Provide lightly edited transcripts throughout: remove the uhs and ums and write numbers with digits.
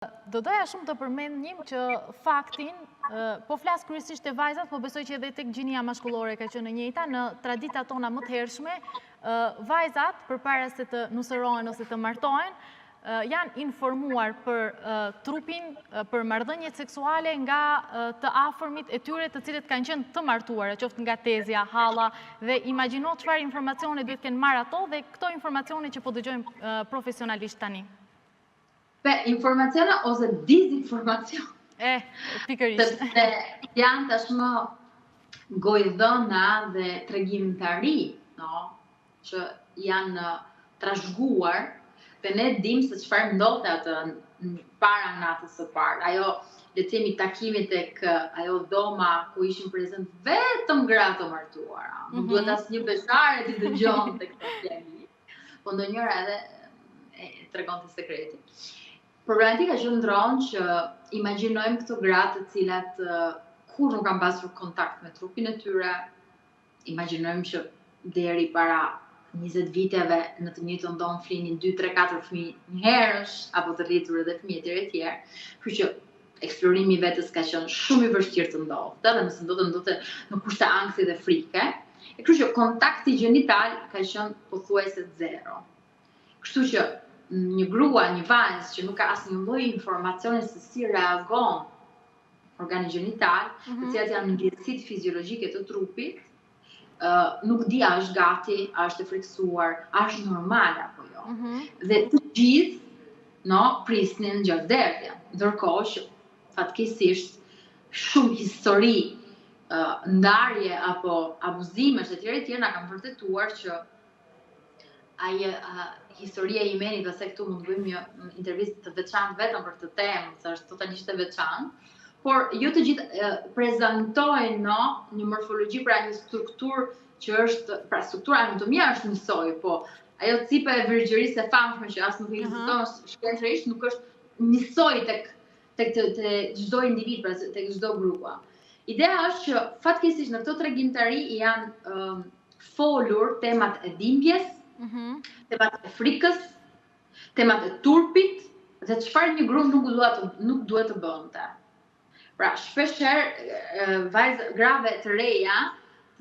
Do doja shumë të përmendnim që faktin, po flas kryesisht e vajzat, po besoj që edhe tek gjinia mashkullore ka qenë e njëjta, në traditat tona më të hershme, vajzat përpara se të nusërohen ose të martohen, janë informuar për trupin, për marrëdhëniet seksuale nga të afërmit e tyre të cilët kanë qenë të martuara, qoftë nga tezja, halla, dhe imagjino çfarë informacione duhet kenë marrë ato dhe këto informacione që po dëgjojmë profesionalisht tani. Informacione ose dizinformacion. Pikërisht. Sepse janë tashmë gojdhëna dhe tregimtari, që janë trashëguar dhe ne dim se çfarë ndodhte atë para natës së parë. Ajo, le të themi, takimit tek ajo dhoma ku ishin prezent vetëm gra të martuara. Nuk duhet asnjë beqare t'i dëgjonte këtë fjali. Po ndonjëra edhe tregonte sekretin. Problematika që ndron që imagjinojmë këto gratë të cilat kur nuk kanë pasur kontakt me trupin e tyre, imagjinojmë që deri para 20 viteve në të njëjtën dhomë flinin 2, 3, 4 fëmijë një herësh, apo të rritur edhe fëmijë e tjerë. Kështu që eksplorimi i vetes ka qenë shumë i vështirë të ndodhte, dhe nëse ndodhte në kushte ankthi dhe frike. Kështu që kontakti gjenital ka qenë pothuajse zero. Kështu që një grua, një vajzë që nuk ka asnjë lloj informacioni se si reagon organi gjenital, të cilat janë ndjesitë fiziologjike të trupit, nuk di a është gati, a është e frikësuar, a është normale apo jo. Dhe të gjithë prisnin gjatë derdhja, ndërkohë që fatkeqësisht shumë histori, ndarje apo abuzimesh e tjera na kanë vërtetuar që historia e Jemenit, dhe se këtu mund të bëjmë një intervistë të veçantë vetëm për këtë temë, se është totalisht e veçantë, por jo të gjithë prezantojnë një morfologji, pra një strukturë që është, pra struktura anatomia është njësoj, po ajo cipa e virgjërisë e famshme që as nuk ekziston shkencërisht, nuk është njësoj tek çdo individ, pra tek çdo grupa. Ideja është që fatkeqësisht në këto tregimtari janë folur temat e dhimbjes, temat e frikës, temat e turpit, dhe çfarë një grua nuk duhet të bënte. Pra, shpeshherë grave të reja,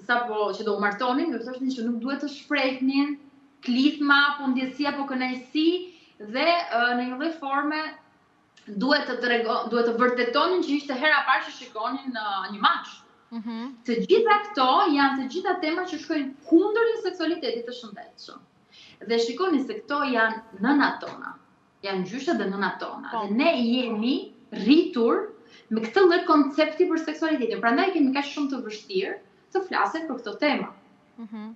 sapo që do u martonin, do thoshin që nuk duhet të shprehnin klithma apo ndjesi apo kënaqësi, dhe në një lloj forme duhet të vërtetonin që ishte hera parë që shikonin një mashkull. Të gjitha këto janë të gjitha tema që shkojnë kundër një seksualiteti të shëndetshëm. Dhe shikoni se këto janë nënat tona, janë gjyshat dhe nënat tona. Dhe ne jemi rritur me këtë lloj koncepti për seksualitetin. Prandaj kemi kaq shumë të vështirë të flasim për këto tema.